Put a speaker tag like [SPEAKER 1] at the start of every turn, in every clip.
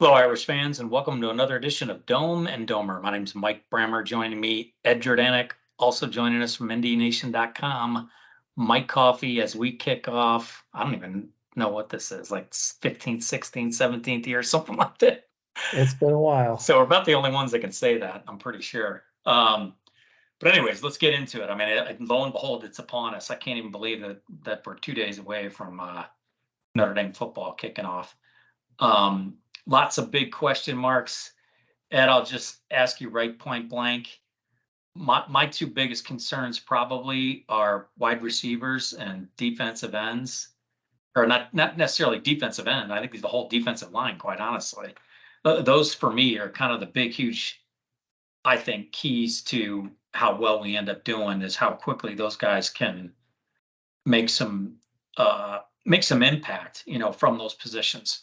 [SPEAKER 1] Hello, Irish fans, and welcome to another edition of Dome and Domer. My name is Mike Brammer. Joining me, Ed Jordanek, also joining us from NDNation.com. Mike Coffey, as we kick off, I don't even know what this is, like 15th, 16th, 17th year, something like that.
[SPEAKER 2] It's been a while.
[SPEAKER 1] So we're about the only ones that can say that, I'm pretty sure. But anyways, let's get into it. I mean, lo and behold, it's upon us. I can't even believe that we're 2 days away from Notre Dame football kicking off. Um, Lots of big question marks. Ed, I'll just ask you right point blank. My two biggest concerns probably are wide receivers and defensive ends, or not necessarily defensive end. I think the whole defensive line, quite honestly. Those for me are kind of the big, huge, I think, keys to how well we end up doing is how quickly those guys can make some make some impact, from those positions.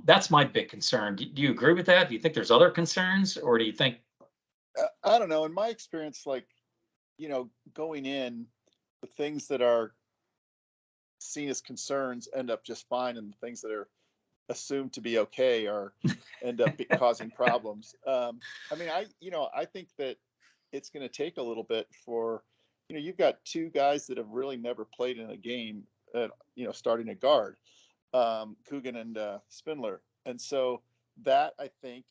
[SPEAKER 1] That's my big concern. Do you agree with that? Do you think there's other concerns, or do you think?
[SPEAKER 3] I don't know. In my experience, going in, the things that are seen as concerns end up just fine, and the things that are assumed to be okay are end up causing problems. I think that it's going to take a little bit for, you've got two guys that have really never played in a game, starting a guard, Coogan and Spindler, and so that I think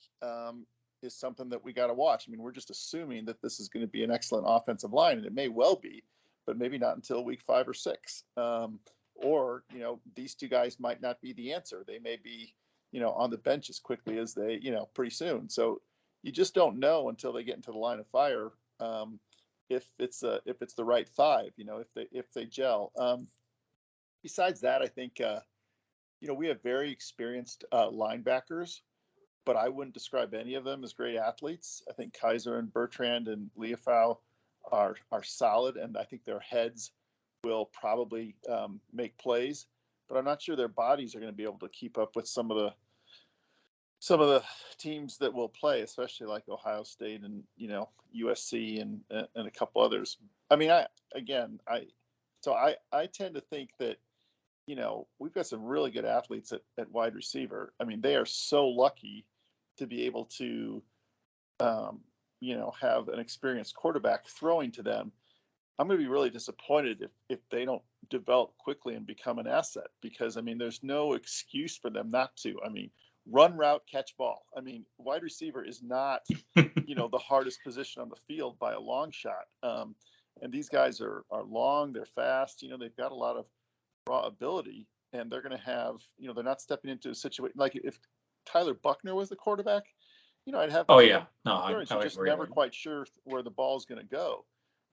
[SPEAKER 3] is something that we got to watch. I mean, we're just assuming that this is going to be an excellent offensive line, and it may well be, but maybe not until week 5 or 6. Or, these two guys might not be the answer. They may be, on the bench as quickly as they, pretty soon. So you just don't know until they get into the line of fire if it's the right 5, if they gel. Besides that, I think we have very experienced linebackers, but I wouldn't describe any of them as great athletes. I think Kaiser and Bertrand and Leofau are solid, and I think their heads will probably make plays, but I'm not sure their bodies are going to be able to keep up with some of the teams that will play, especially like Ohio State and USC and a couple others. I mean, I tend to think that we've got some really good athletes at wide receiver. I mean, they are so lucky to be able to have an experienced quarterback throwing to them. I'm going to be really disappointed if they don't develop quickly and become an asset, because I mean, there's no excuse for them not to. I mean, run, route, catch ball. I mean, wide receiver is not, the hardest position on the field by a long shot. And these guys are long, they're fast, they've got a lot of raw ability, and they're going to have, they're not stepping into a situation like if Tyler Buckner was the quarterback, I'd have.
[SPEAKER 1] Oh yeah, no,
[SPEAKER 3] you're just
[SPEAKER 1] agree.
[SPEAKER 3] never quite sure where the ball's going to go.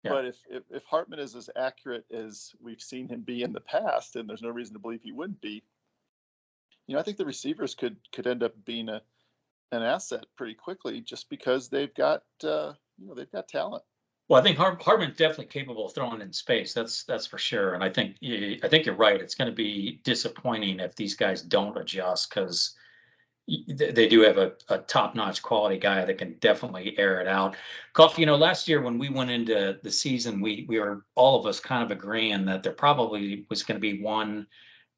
[SPEAKER 3] Yeah. But if Hartman is as accurate as we've seen him be in the past, and there's no reason to believe he wouldn't be, I think the receivers could end up being an asset pretty quickly, just because they've got talent.
[SPEAKER 1] Well, I think Hartman's definitely capable of throwing in space. That's for sure. And I think you're right. It's going to be disappointing if these guys don't adjust, because they do have a top-notch quality guy that can definitely air it out. Coffee, last year when we went into the season, we were all of us kind of agreeing that there probably was going to be 1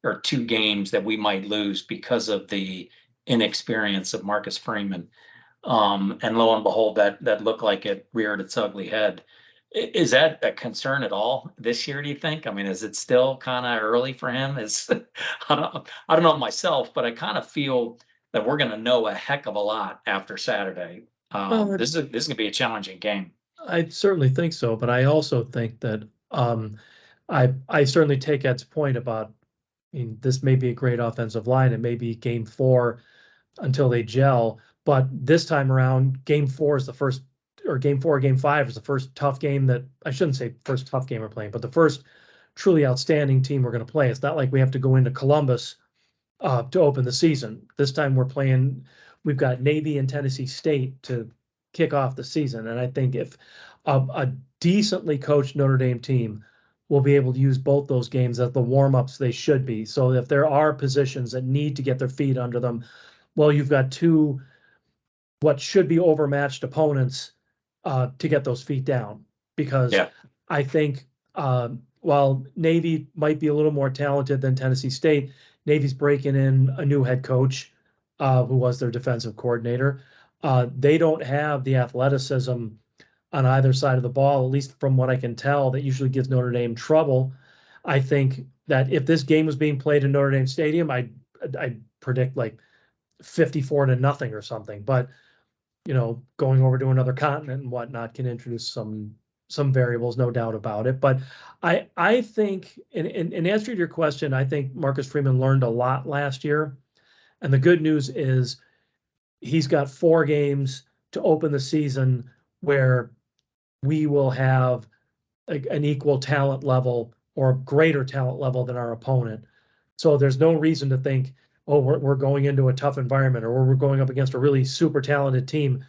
[SPEAKER 1] or 2 games that we might lose because of the inexperience of Marcus Freeman. And lo and behold, that looked like it reared its ugly head. Is that a concern at all this year, do you think? I mean, is it still kind of early for him? I don't know myself, but I kind of feel that we're going to know a heck of a lot after Saturday. This is going to be a challenging game.
[SPEAKER 2] I certainly think so, but I also think that I certainly take Ed's point about, I mean, this may be a great offensive line. It may be game 4 until they gel, but this time around, game 4 is the first, or game 4, game 5 is the first tough game that, I shouldn't say first tough game we're playing, but the first truly outstanding team we're going to play. It's not like we have to go into Columbus to open the season. This time we've got Navy and Tennessee State to kick off the season. And I think if a decently coached Notre Dame team will be able to use both those games as the warm-ups they should be. So if there are positions that need to get their feet under them, well, you've got 2 what should be overmatched opponents to get those feet down. Because I think while Navy might be a little more talented than Tennessee State, Navy's breaking in a new head coach. who was their defensive coordinator. They don't have the athleticism on either side of the ball, at least from what I can tell, that usually gives Notre Dame trouble. I think that if this game was being played in Notre Dame Stadium, I'd predict like 54-0 or something. But going over to another continent and whatnot can introduce some variables, no doubt about it. But I think, in answer to your question, I think Marcus Freeman learned a lot last year. And the good news is he's got 4 games to open the season where we will have an equal talent level or greater talent level than our opponent. So there's no reason to think, oh, we're going into a tough environment or we're going up against a really super talented team.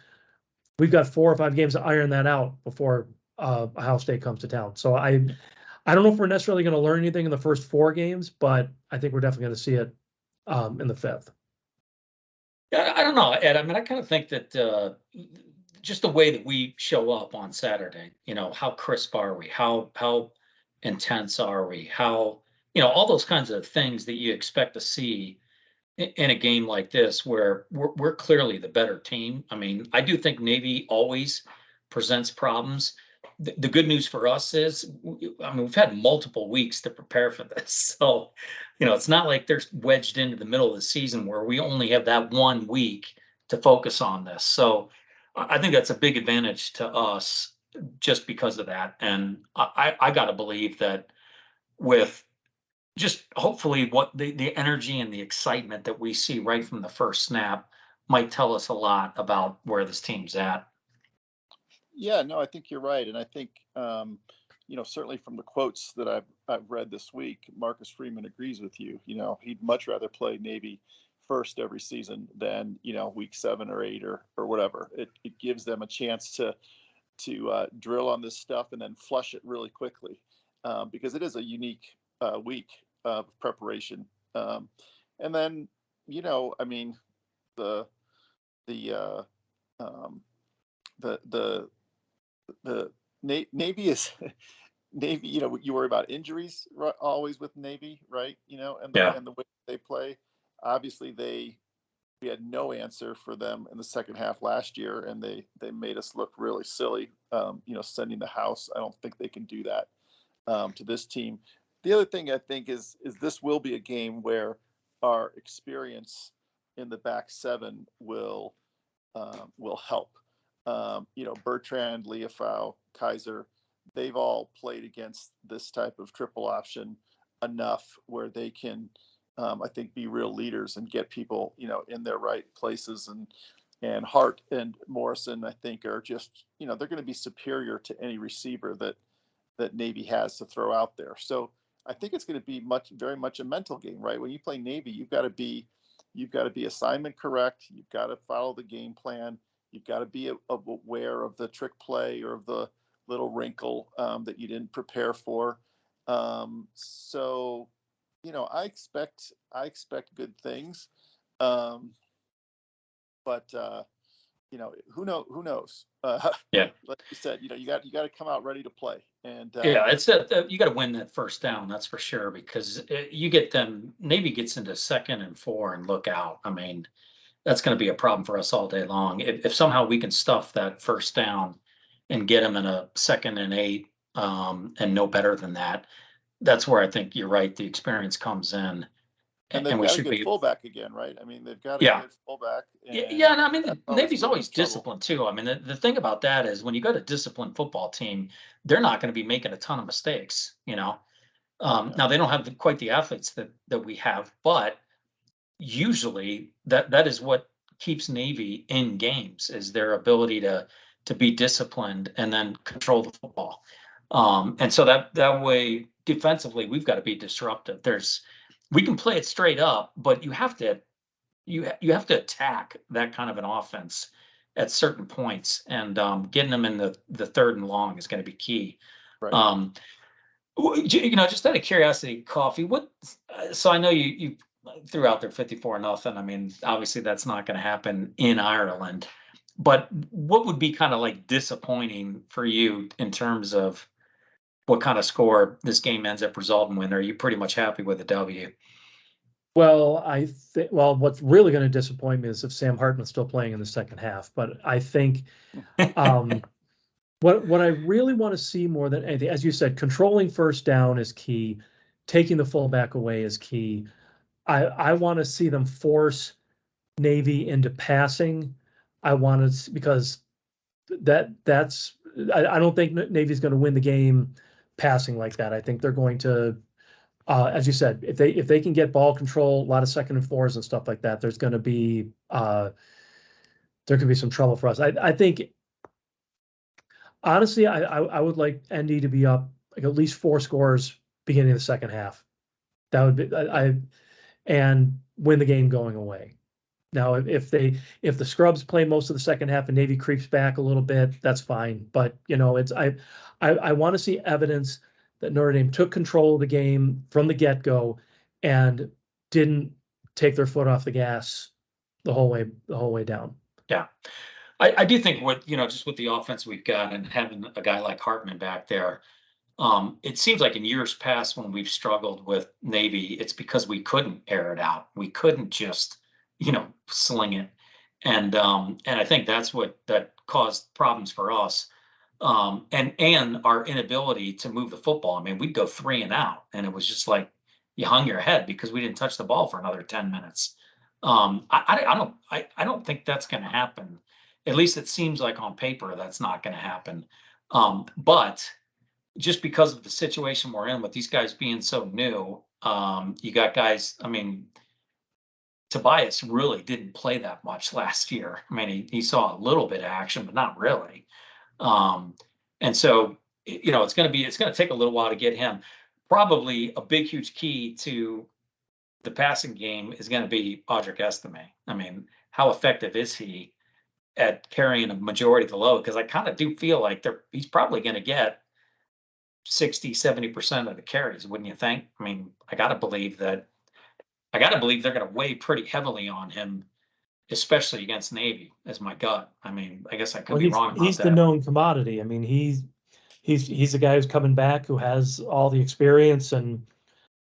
[SPEAKER 2] We've got 4 or 5 games to iron that out before Ohio State comes to town. So I don't know if we're necessarily going to learn anything in the first 4 games, but I think we're definitely going to see it in the 5th.
[SPEAKER 1] Yeah, I don't know, Ed. I mean, I kind of think that just the way that we show up on Saturday, how crisp are we? How intense are we? How, all those kinds of things that you expect to see in a game like this, where we're clearly the better team. I mean, I do think Navy always presents problems. The good news for us is, we've had multiple weeks to prepare for this. So, it's not like they're wedged into the middle of the season where we only have that 1 week to focus on this. So I think that's a big advantage to us just because of that. And I got to believe that with just hopefully what the energy and the excitement that we see right from the first snap might tell us a lot about where this team's at.
[SPEAKER 3] Yeah, no, I think you're right, and I think certainly from the quotes that I've read this week, Marcus Freeman agrees with you. He'd much rather play Navy first every season than week 7 or 8 or whatever. It gives them a chance to drill on this stuff and then flush it really quickly, because it is a unique week of preparation. And then I mean the Navy is Navy. You worry about injuries always with Navy, right? And
[SPEAKER 1] Yeah.
[SPEAKER 3] the way they play. Obviously, we had no answer for them in the second half last year, and they made us look really silly. Sending the house. I don't think they can do that to this team. The other thing I think is this will be a game where our experience in the back 7 will help. Bertrand, Leofau, Kaiser, they've all played against this type of triple option enough where they can, I think, be real leaders and get people, in their right places. And Hart and Morrison, I think, are just, they're going to be superior to any receiver that Navy has to throw out there. So I think it's going to be very much a mental game, right? When you play Navy, you've got to be assignment correct. You've got to follow the game plan. You've got to be aware of the trick play or of the little wrinkle that you didn't prepare for. So, I expect good things, but who knows?
[SPEAKER 1] Yeah.
[SPEAKER 3] Like you said, you got to come out ready to play. And
[SPEAKER 1] Yeah, it's you got to win that first down, that's for sure, because you get them. Navy gets into 2nd and 4 and look out. I mean, that's going to be a problem for us all day long. If somehow we can stuff that first down and get them in a 2nd and 8, and no better than that, that's where I think you're right. The experience comes in,
[SPEAKER 3] and they've
[SPEAKER 1] we
[SPEAKER 3] got a
[SPEAKER 1] should
[SPEAKER 3] good
[SPEAKER 1] be
[SPEAKER 3] fullback again, right? I mean, they've got a
[SPEAKER 1] Yeah.
[SPEAKER 3] good fullback.
[SPEAKER 1] Yeah, and I mean, the Navy's
[SPEAKER 3] put 'em in
[SPEAKER 1] always
[SPEAKER 3] trouble.
[SPEAKER 1] disciplined too. I mean, the thing about that is when you got a disciplined football team, they're not going to be making a ton of mistakes. Now they don't have quite the athletes that we have, but usually that is what keeps Navy in games, is their ability to be disciplined and then control the football. And so that way defensively, we've got to be disruptive. We can play it straight up, but you have to attack that kind of an offense at certain points, and getting them in the 3rd and long is going to be key.
[SPEAKER 3] Right.
[SPEAKER 1] Just out of curiosity, Coffee, so I know you threw out there 54-0. I mean, obviously that's not going to happen in Ireland, but what would be kind of like disappointing for you in terms of what kind of score this game ends up resulting in? Are you pretty much happy with the W?
[SPEAKER 2] Well, I think, well, what's really going to disappoint me is if Sam Hartman's still playing in the second half. But I think um, what I really want to see more than anything, as you said, controlling first down is key. Taking the fullback away is key. I want to see them force Navy into passing. I want to because that's I don't think Navy's going to win the game passing like that. I think they're going to, as you said, if they can get ball control, a lot of second and fours and stuff like that, there's going to be there could be some trouble for us. I think honestly, I would like ND to be up like at least 4 scores beginning of the second half. That would be and win the game going away. Now, if the scrubs play most of the second half and Navy creeps back a little bit, that's fine. But it's I want to see evidence that Notre Dame took control of the game from the get-go and didn't take their foot off the gas the whole way down.
[SPEAKER 1] Yeah. I do think just with the offense we've got and having a guy like Hartman back there, it seems like in years past when we've struggled with Navy, it's because we couldn't air it out. We couldn't just, sling it. And I think that caused problems for us. And our inability to move the football. I mean, we'd go 3 and out, and it was just like you hung your head because we didn't touch the ball for another 10 minutes. I don't think that's going to happen. At least it seems like on paper that's not going to happen. But just because of the situation we're in with these guys being so new, you got guys. I mean, Tobias really didn't play that much last year. I mean, he saw a little bit of action, but not really. Um, and so, it's going to take a little while to get him. Probably a big, huge key to the passing game is going to be Audric Estime. I mean, how effective is he at carrying a majority of the load? Because I kind of do feel like he's probably going to get 60-70% of the carries, wouldn't you think? I mean, I got to believe they're going to weigh pretty heavily on him, especially against Navy, as my gut. I mean, I guess I could
[SPEAKER 2] Well,
[SPEAKER 1] be wrong about
[SPEAKER 2] he's the
[SPEAKER 1] that.
[SPEAKER 2] known commodity. I mean, he's the guy who's coming back who has all the experience and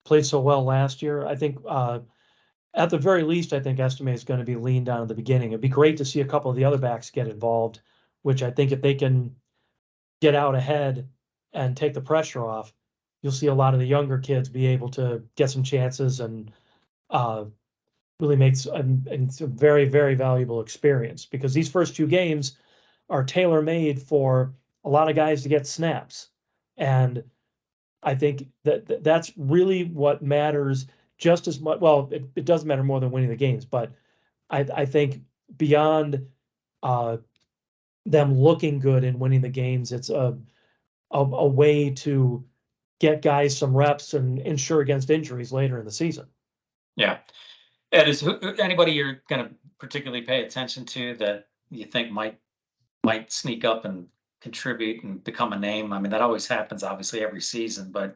[SPEAKER 2] played so well last year. I think at the very least, I think Estime is going to be leaned on at the beginning. It'd be great to see a couple of the other backs get involved, which I think if they can get out ahead and take the pressure off, you'll see a lot of the younger kids be able to get some chances and really makes and some very, very valuable experience because these first 2 games are tailor made for a lot of guys to get snaps. And I think that's really what matters just as much. Well, it does matter more than winning the games, but I think beyond them looking good and winning the games, it's a way to get guys some reps and ensure against injuries later in the season.
[SPEAKER 1] Yeah. Ed, is anybody you're going to particularly pay attention to that you think might sneak up and contribute and become a name? I mean, that always happens, obviously, every season. But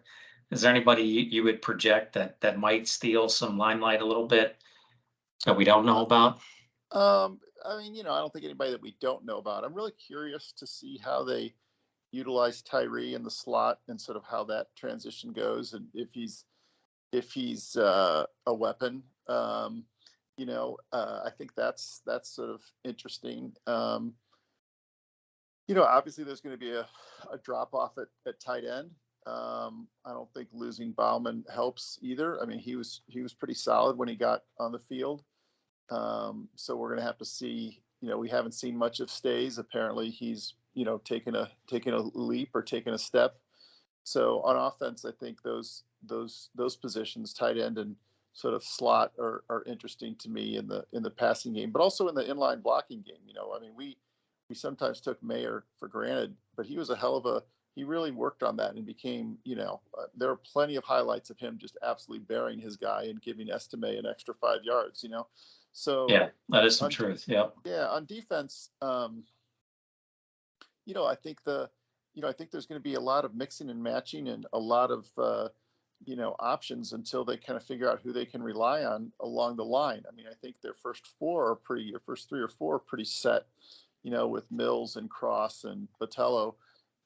[SPEAKER 1] is there anybody you would project that might steal some limelight a little bit that we don't know about?
[SPEAKER 3] I mean, I don't think anybody that we don't know about. I'm really curious to see how they utilize Tyree in the slot and sort of how that transition goes, and if he's a weapon. I think that's sort of interesting. Obviously there's going to be a drop off at tight end. I don't think losing Bauman helps either. I mean, he was pretty solid when he got on the field. So we're going to have to see. We haven't seen much of Stays. Apparently, he's taken a leap or taken a step. So on offense, I think those positions, tight end and sort of slot, are interesting to me in the passing game, but also in the inline blocking game. I mean, we sometimes took Mayer for granted, but he was he really worked on that and became, there are plenty of highlights of him just absolutely burying his guy and giving Estime an extra 5 yards. So
[SPEAKER 1] Yeah, that is some truth. Yeah.
[SPEAKER 3] yeah, on defense, I think I think there's going to be a lot of mixing and matching and a lot of, options until they kind of figure out who they can rely on along the line. I mean, I think their first 3 or 4 are pretty set, with Mills and Cross and Botello.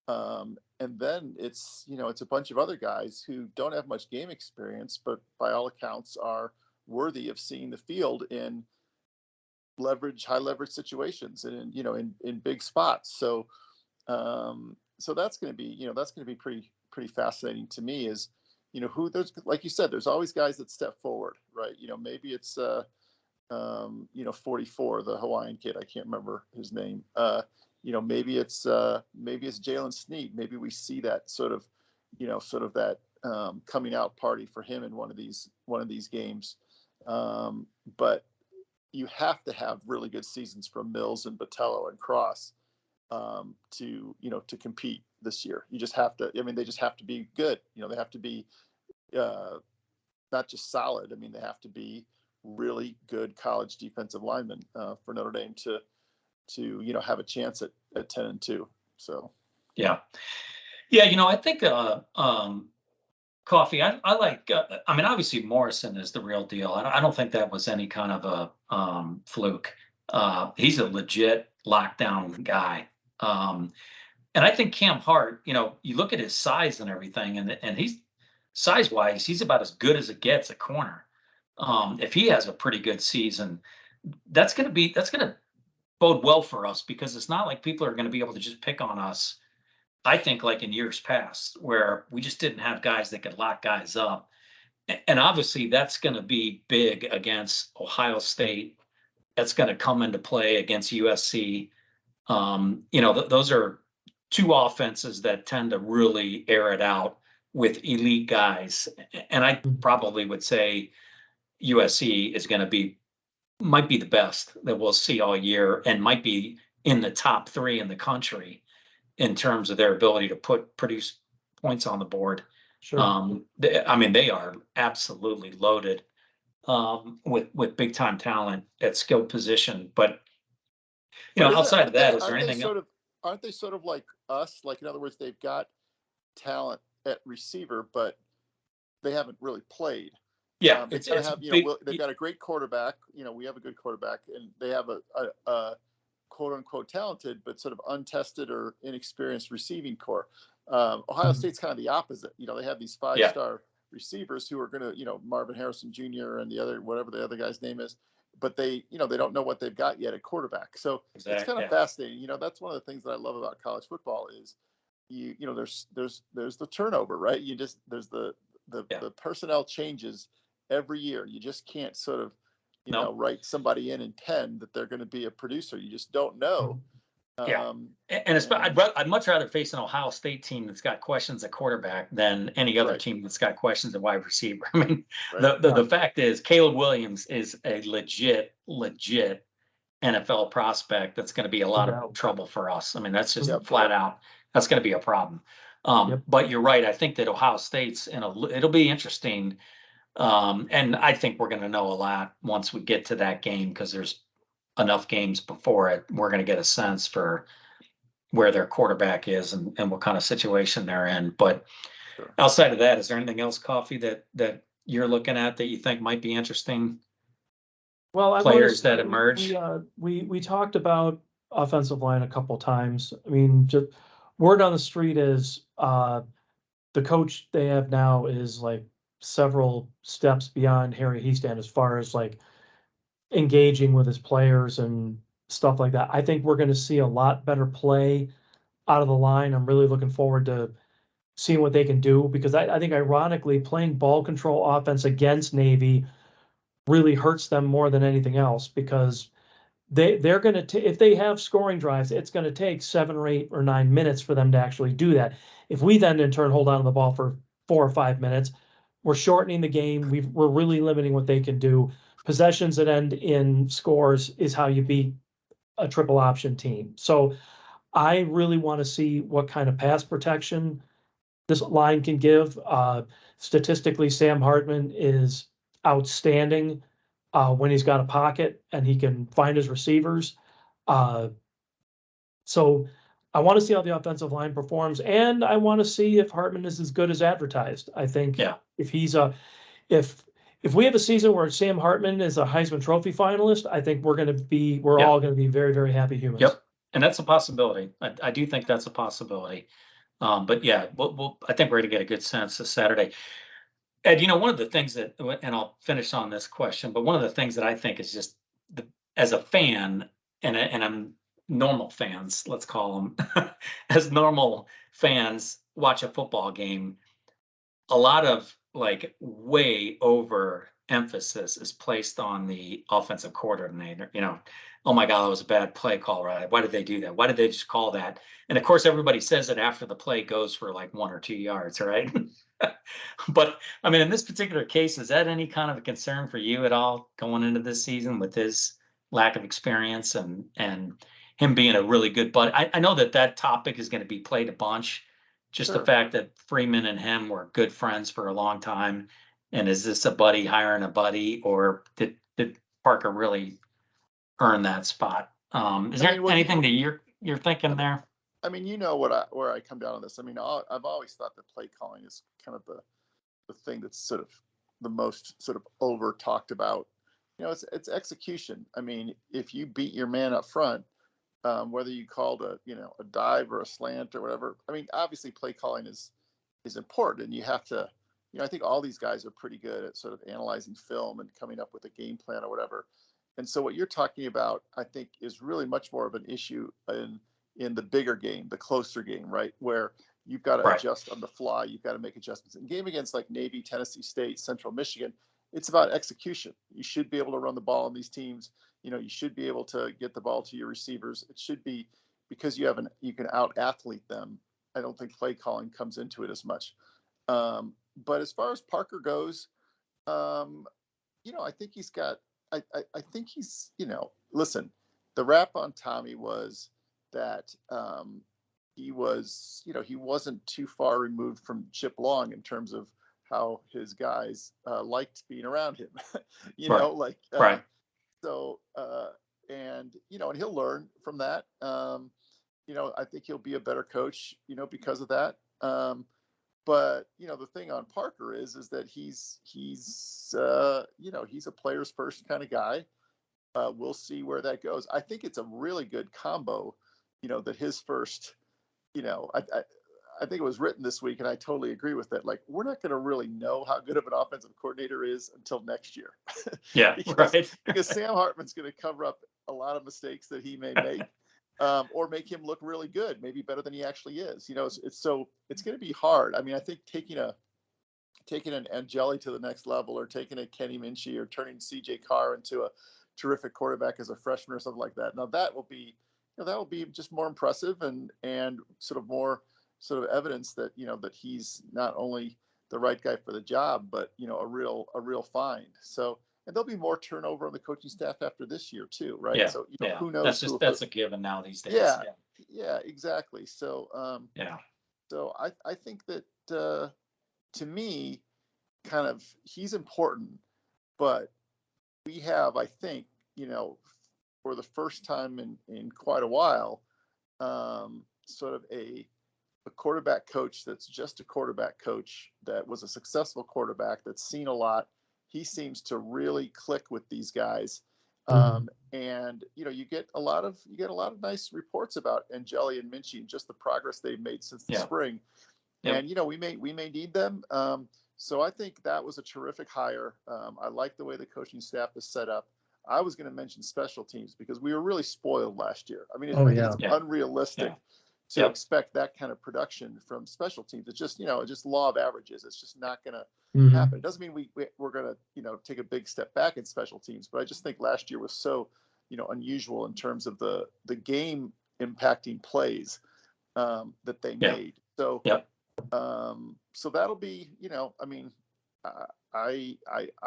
[SPEAKER 3] And then it's a bunch of other guys who don't have much game experience, but by all accounts are worthy of seeing the field in high leverage situations and in big spots. So that's going to be, pretty fascinating to me is, who there's, like you said, there's always guys that step forward, right? Maybe it's 44, the Hawaiian kid, I can't remember his name. Maybe it's Jalen Snead. Maybe we see that sort of that coming out party for him in one of these games. But you have to have really good seasons from Mills and Botello and Cross to compete this year. You just have to. I mean, they just have to be good. They have to be not just solid. I mean, they have to be really good college defensive linemen for Notre Dame to have a chance at 10-2. So
[SPEAKER 1] yeah. I think Coffee. I like. I mean, obviously Morrison is the real deal. I don't think that was any kind of a fluke. He's a legit lockdown guy. And I think Cam Hart. You look at his size and everything, and he's size-wise, he's about as good as it gets at corner. If he has a pretty good season, that's going to bode well for us because it's not like people are going to be able to just pick on us. I think like in years past where we just didn't have guys that could lock guys up. And obviously that's going to be big against Ohio State. That's going to come into play against USC. Those are two offenses that tend to really air it out with elite guys. And I probably would say USC is going to might be the best that we'll see all year and might be in the top 3 in the country in terms of their ability to produce points on the board.
[SPEAKER 2] Sure.
[SPEAKER 1] They are absolutely loaded with big time talent at skilled position. But outside of that, is there anything else?
[SPEAKER 3] Aren't they sort of like us? Like, in other words, they've got talent at receiver, but they haven't really played.
[SPEAKER 1] Yeah,
[SPEAKER 3] they've got a great quarterback. We have a good quarterback, and they have a quote unquote talented but sort of untested or inexperienced receiving core. Ohio State's kind of the opposite. They have these 5-star receivers who are going to, Marvin Harrison Jr. and whatever the other guy's name is, but they don't know what they've got yet at quarterback. So it's kind of fascinating. That's one of the things that I love about college football is there's the turnover, right? There's the personnel changes every year. You just can't sort of write somebody in pen that they're going to be a producer. You just don't know.
[SPEAKER 1] I'd much rather face an Ohio State team that's got questions at quarterback than any other team that's got questions at wide receiver. I mean, the fact is Caleb Williams is a legit NFL prospect that's going to be a lot of trouble for us. I mean, that's just flat out. That's going to be a problem. But you're right. I think that Ohio State's it'll be interesting. And I think we're going to know a lot once we get to that game because there's enough games before it. We're going to get a sense for where their quarterback is and what kind of situation they're in. But outside of that, is there anything else, Coffee, that you're looking at that you think might be interesting?
[SPEAKER 2] Well,
[SPEAKER 1] players that emerge.
[SPEAKER 2] We talked about offensive line a couple times. I mean, just word on the street is the coach they have now is like several steps beyond Harry Hiestand as far as like engaging with his players and stuff like that. I think we're going to see a lot better play out of the line. I'm really looking forward to seeing what they can do because I think ironically playing ball control offense against Navy really hurts them more than anything else because they're going to if they have scoring drives, it's going to take 7 or 8 or 9 minutes for them to actually do that. If we then in turn hold on to the ball for 4 or 5 minutes, we're shortening the game. We're really limiting what they can do. Possessions that end in scores is how you beat a triple option team. So I really want to see what kind of pass protection this line can give. Statistically, Sam Hartman is outstanding when he's got a pocket and he can find his receivers. So I want to see how the offensive line performs, and I want to see if Hartman is as good as advertised. I think if he's if we have a season where Sam Hartman is a Heisman Trophy finalist, I think we're all going to be very, very happy humans.
[SPEAKER 1] Yep, and that's a possibility. I do think that's a possibility. But yeah, I think we're going to get a good sense this Saturday. Ed, one of the things that, and I'll finish on this question, but one of the things that I think is just as a fan, and I'm normal fans, let's call them, as normal fans watch a football game, a lot of like way over emphasis is placed on the offensive coordinator. Oh my God, that was a bad play call, right? Why did they do that? Why did they just call that? And of course, everybody says it after the play goes for like 1 or 2 yards, right? But I mean, in this particular case, is that any kind of a concern for you at all going into this season with his lack of experience and him being a really good buddy? I know that topic is going to be played a bunch. Just the
[SPEAKER 3] Sure.
[SPEAKER 1] fact that Freeman and him were good friends for a long time. And is this a buddy hiring a buddy, or did Parker really earn that spot? Is
[SPEAKER 3] I
[SPEAKER 1] there
[SPEAKER 3] mean, well,
[SPEAKER 1] anything that you're thinking
[SPEAKER 3] I mean,
[SPEAKER 1] there?
[SPEAKER 3] I mean, where I come down on this. I mean, I've always thought that play calling is kind of the thing that's sort of the most sort of over talked about. It's execution. I mean, if you beat your man up front, whether you called a dive or a slant or whatever. I mean, obviously play calling is important, and you have to. I think all these guys are pretty good at sort of analyzing film and coming up with a game plan or whatever. And so what you're talking about, I think, is really much more of an issue in the bigger game, the closer game, right? Where you've got to
[SPEAKER 1] Right.
[SPEAKER 3] adjust on the fly, you've got to make adjustments. In game against like Navy, Tennessee State, Central Michigan, it's about execution. You should be able to run the ball on these teams. You should be able to get the ball to your receivers. It should be because you can out athlete them. I don't think play calling comes into it as much. But as far as Parker goes, I think he's got. I think he's. Listen, the rap on Tommy was that he was. He wasn't too far removed from Chip Long in terms of how his guys liked being around him.
[SPEAKER 1] Right. Right.
[SPEAKER 3] So, and he'll learn from that. I think he'll be a better coach, because of that. But the thing on Parker is that he's he's a players first kind of guy. We'll see where that goes. I think it's a really good combo. That his first, I think it was written this week, and I totally agree with that. Like, we're not going to really know how good of an offensive coordinator is until next year.
[SPEAKER 1] Yeah. Right.
[SPEAKER 3] Because Sam Hartman's going to cover up a lot of mistakes that he may make, or make him look really good, maybe better than he actually is. It's going to be hard. I mean, I think taking an Angeli to the next level, or taking a Kenny Minchie, or turning CJ Carr into a terrific quarterback as a freshman or something like that. Now that will be just more impressive and sort of more sort of evidence that that he's not only the right guy for the job, but a real find. So, and there'll be more turnover on the coaching staff after this year too, right?
[SPEAKER 1] Yeah.
[SPEAKER 3] So
[SPEAKER 1] Yeah.
[SPEAKER 3] who knows?
[SPEAKER 1] That's a given now these days.
[SPEAKER 3] Yeah, yeah, exactly. So
[SPEAKER 1] Yeah.
[SPEAKER 3] so I think that to me, kind of, he's important, but we have, I think, for the first time in quite a while, sort of a quarterback coach that's just a quarterback coach that was a successful quarterback that's seen a lot. He seems to really click with these guys. And you get a lot of nice reports about Angeli and Minchie and just the progress they've made since the spring.
[SPEAKER 1] Yep.
[SPEAKER 3] And we may need them. So I think that was a terrific hire. I like the way the coaching staff is set up. I was going to mention special teams because we were really spoiled last year. I mean, it's unrealistic to expect that kind of production from special teams. It's just, just law of averages. It's just not going to happen. It doesn't mean we're going to, take a big step back in special teams, but I just think last year was so, unusual in terms of the game impacting plays that they made. So, so that'll be, I mean, I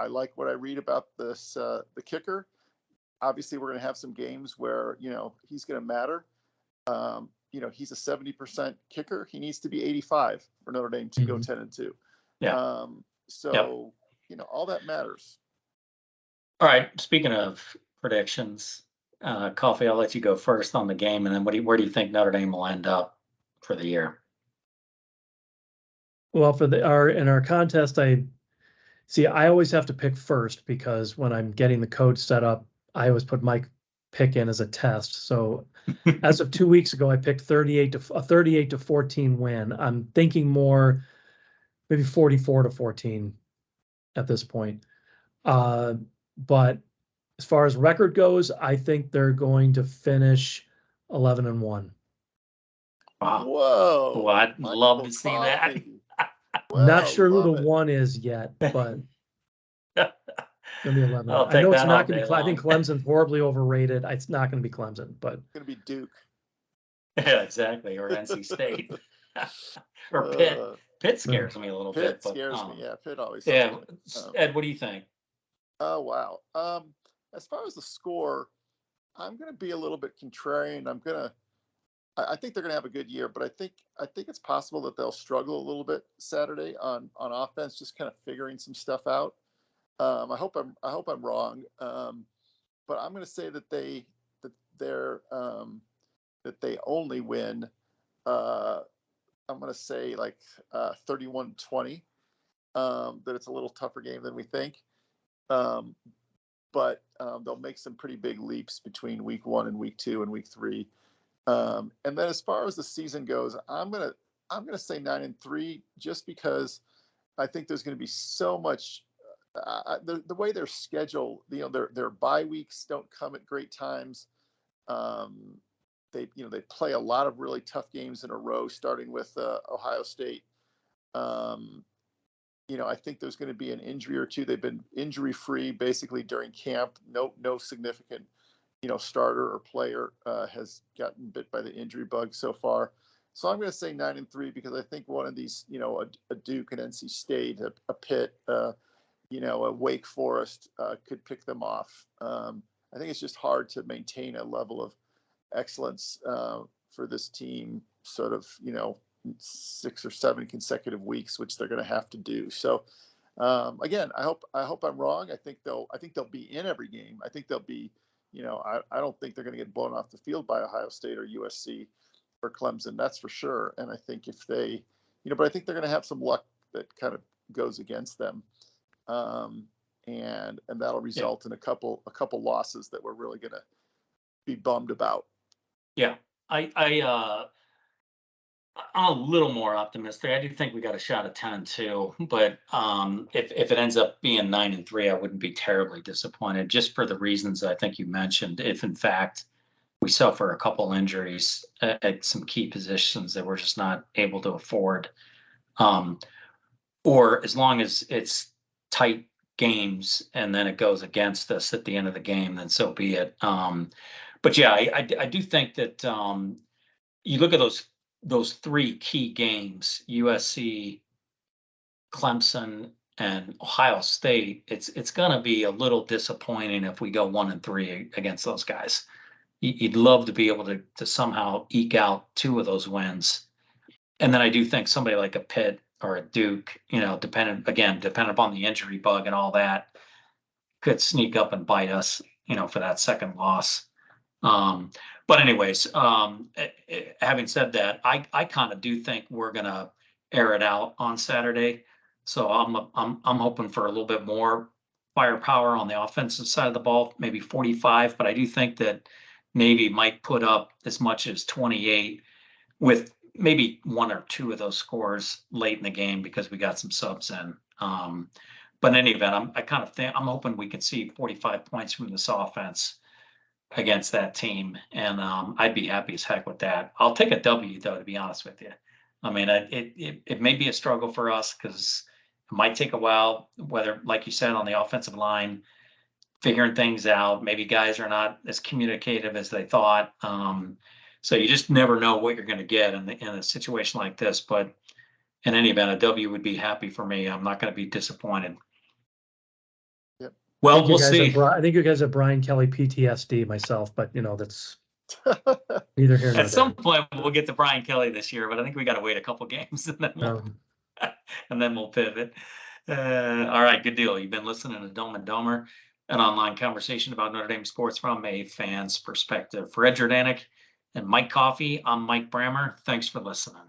[SPEAKER 3] like what I read about this, the kicker. Obviously, we're going to have some games where, he's going to matter. He's a 70% kicker. He needs to be 85 for Notre Dame to go 10-2.
[SPEAKER 1] Yeah.
[SPEAKER 3] So, all that matters.
[SPEAKER 1] All right. Speaking of predictions, Coffee, I'll let you go first on the game, and then where do you think Notre Dame will end up for the year?
[SPEAKER 2] Well, in our contest, I always have to pick first because when I'm getting the code set up, I always put my pick in as a test. So as of 2 weeks ago, I picked 38 to 14 win. I'm thinking more maybe 44 to 14 at this point. But as far as record goes, I think they're going to finish 11-1.
[SPEAKER 1] Wow.
[SPEAKER 3] Whoa.
[SPEAKER 1] Well, I'd love to see that.
[SPEAKER 3] coffee.
[SPEAKER 2] Not
[SPEAKER 3] Wow,
[SPEAKER 2] sure who the
[SPEAKER 3] love it.
[SPEAKER 2] one is yet, but it's gonna be 11.
[SPEAKER 1] I'll
[SPEAKER 2] I
[SPEAKER 1] take
[SPEAKER 2] know it's
[SPEAKER 1] that
[SPEAKER 2] not
[SPEAKER 1] all
[SPEAKER 2] gonna be.
[SPEAKER 1] day
[SPEAKER 2] I think
[SPEAKER 1] long.
[SPEAKER 2] Clemson's horribly overrated. It's not gonna be Clemson, but
[SPEAKER 3] It's gonna be Duke.
[SPEAKER 1] Yeah, exactly. Or NC State. Or Pitt.
[SPEAKER 3] Uh,
[SPEAKER 1] Pitt scares me a little
[SPEAKER 3] Pitt
[SPEAKER 1] bit, but
[SPEAKER 3] scares me. Yeah, Pitt always.
[SPEAKER 1] yeah.
[SPEAKER 3] Um,
[SPEAKER 1] Ed, what do you think?
[SPEAKER 3] Oh wow. As far as the score, I'm gonna be a little bit contrarian. I think they're gonna have a good year, but I think it's possible that they'll struggle a little bit Saturday on offense, just kind of figuring some stuff out. I hope I'm wrong. But I'm gonna say that they only win. I'm gonna say like 31-20. That it's a little tougher game than we think. But they'll make some pretty big leaps between week 1 and week 2 and week 3. And then as far as the season goes, I'm gonna say 9-3, just because I think there's going to be so much. The way their schedule, their bye weeks don't come at great times. They play a lot of really tough games in a row, starting with Ohio State. I think there's going to be an injury or two. They've been injury free basically during camp. No significant, starter or player has gotten bit by the injury bug so far. So I'm going to say 9-3, because I think one of these, a Duke, an NC State, a Pitt, a Wake Forest could pick them off. I think it's just hard to maintain a level of excellence for this team, sort of, 6 or 7 consecutive weeks, which they're going to have to do. So again, I hope I'm wrong. I think they'll be in every game. I think they'll be, I don't think they're going to get blown off the field by Ohio State or USC or Clemson. That's for sure. And I think if they, but I think they're going to have some luck that kind of goes against them. And that'll result in a couple losses that we're really going to be bummed about.
[SPEAKER 1] Yeah, I'm a little more optimistic. I do think we got a shot at 10-2, but if it ends up being 9-3, I wouldn't be terribly disappointed, just for the reasons I think you mentioned. If in fact we suffer a couple injuries at some key positions that we're just not able to afford, or as long as it's tight games and then it goes against us at the end of the game, then so be it. But yeah, I do think that you look at those 3 key games, USC, Clemson, and Ohio State. It's going to be a little disappointing if we go 1-3 against those guys. You'd love to be able to somehow eke out 2 of those wins. And then I do think somebody like a Pitt or a Duke, dependent upon the injury bug and all that, could sneak up and bite us, for that second loss. But anyways, having said that, I kind of do think we're gonna air it out on Saturday. So I'm hoping for a little bit more firepower on the offensive side of the ball, maybe 45. But I do think that Navy might put up as much as 28, with maybe 1 or 2 of those scores late in the game because we got some subs in. But in any event, I'm hoping we can see 45 points from this offense against that team, and I'd be happy as heck with that. I'll take a W though, to be honest with you. I mean, it may be a struggle for us because it might take a while, whether, like you said, on the offensive line, figuring things out. Maybe guys are not as communicative as they thought. So you just never know what you're going to get in a situation like this. But in any event, a W would be happy for me. I'm not going to be disappointed.
[SPEAKER 3] Yep.
[SPEAKER 1] Well, we'll see.
[SPEAKER 2] I think you guys have Brian Kelly PTSD myself, but that's neither here nor there.
[SPEAKER 1] At some point, we'll get to Brian Kelly this year, but I think we got to wait a couple games and then we'll pivot. All right, good deal. You've been listening to Dome and Domer, an online conversation about Notre Dame sports from a fan's perspective. For Ed Jordanek and Mike Coffey, I'm Mike Brammer. Thanks for listening.